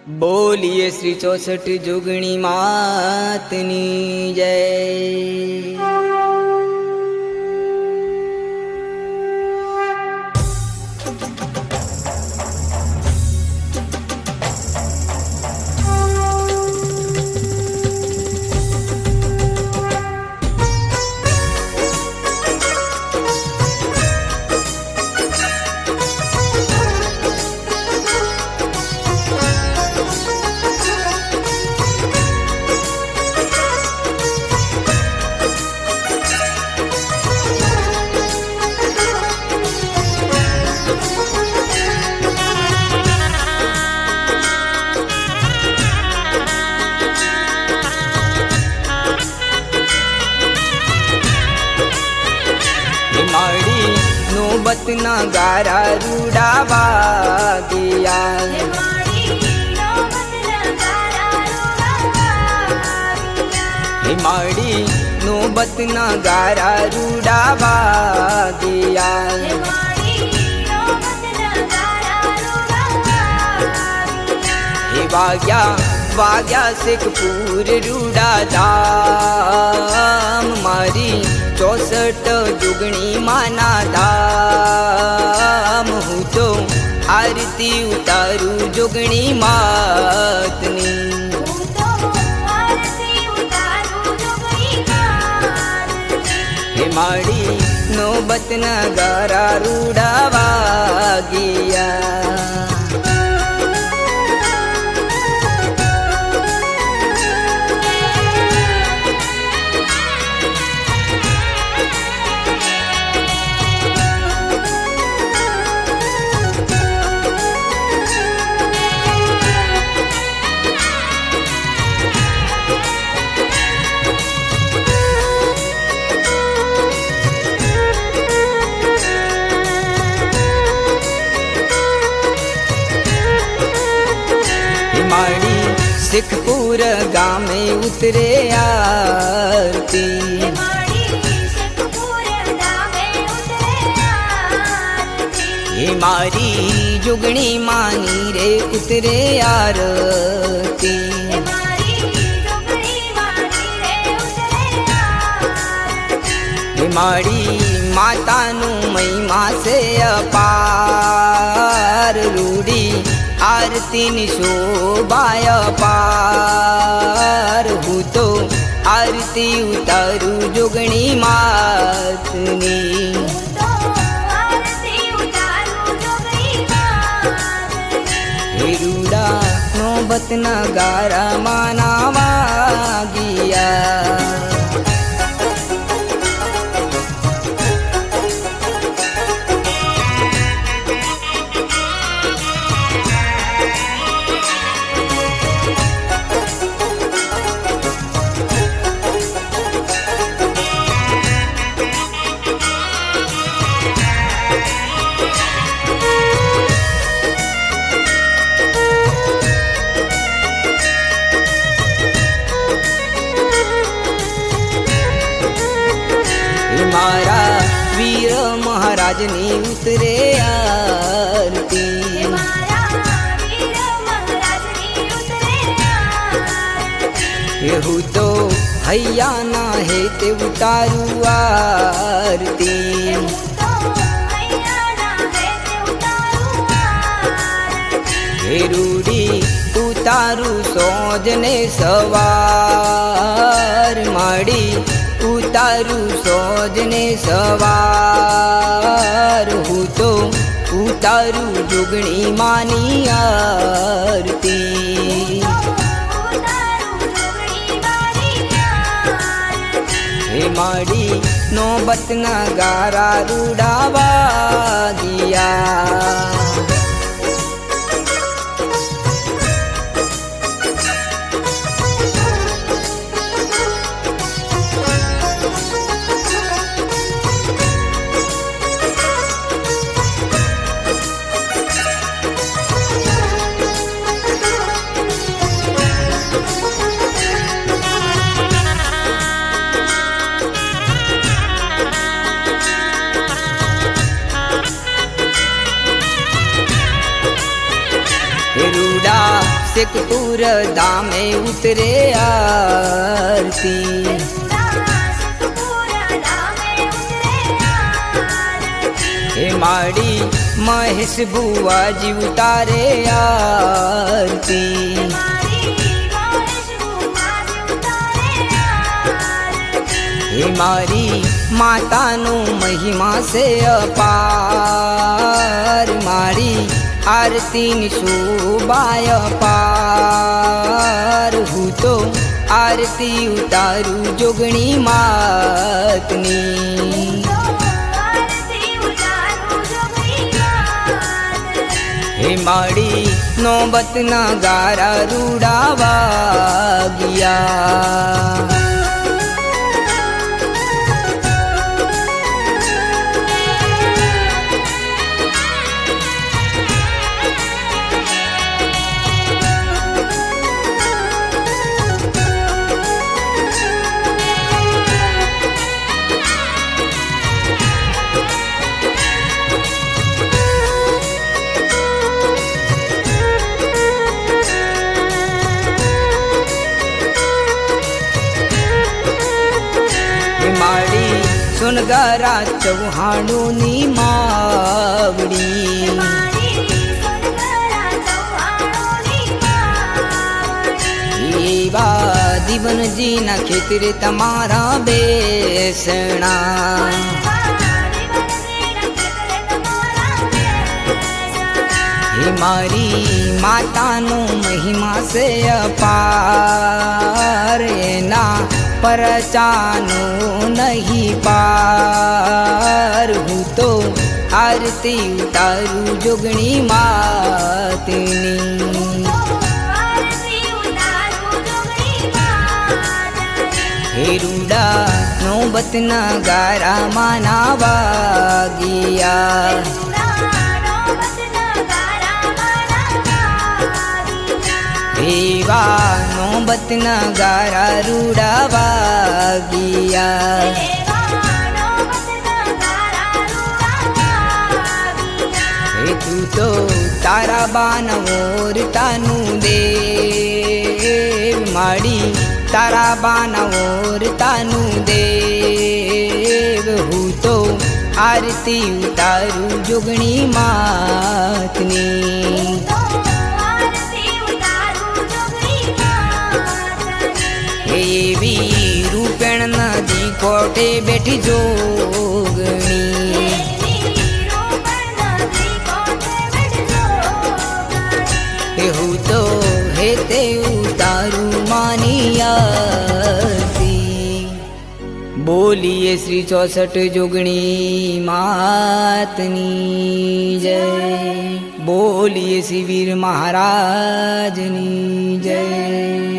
बोलिए श्री 64 जुगणी मातनी जय। नौबत ना गारा रूडावा गया, हिमाड़ी नौबत ना गारा रूडावा गया। वाग्या वाग्या शेखपुर रूडा धाम मारी 64 जुगणी माना धाम। हूँ तो आरती उतारू जुगणी मातनी, हिमाड़ी नौबत नगारा रूडावा गया। शेखपुर गामे उतरे आरती, हिमारी जुगणी मानी रे उतरे आरती। हिमारी माता नु महिमा से अपार, रूड़ी आरती शोभाय पार। हूँ तो आरती उतारू जुगणी मातनी, रूड़ा नौबत नगारा मानावा गया। मारा वीर महाराज ने उतरे आरती, हूँ तो हैया ना है ते उतारू आरती। रूड़ी उतारू सोजने सवार, माड़ी उतारू सोजने सवार। हूँ तो उतारू जुगणी मानी आरती, हिमाड़ी नौबत नगारा रूडावा गया। सिकपुर धामे उतरे आरती। हे माड़ी महेश बुआ जी उतारे आरती। हे मारी मातानो महिमा से अपार, मारी आरती शोभाय पार। हूँ तो आरती उतारू जोगणी मातनी। हे माड़ी नौबत नगारा रूडावा गया। माड़ी सुनगारा चौहाणो नी मावड़ी। एवा दीवन जी न खेतरे तमारा बेसना। हे मारी मातानो महिमा से अपार, ना परचानो नहीं पार। हूँ तो आरती उतारू जोगणी मातनी। हे रूडा नौबत नगारा मानावा गया। देवा नौबत नगारा रूडावा गया। हे तू तो तारा बानवोर तानू देव, माड़ी तारा बानवोर तानू देव। हूँ तो आरती उतारू जोगणी मातनी। एवी रूपेण नदी कोटे बैठी जोगणी। हूँ तो हेते उतारू मानी आरती। बोलिए श्री 64 जोगणी मातनी जय। बोलिए श्री वीर महाराजनी जय।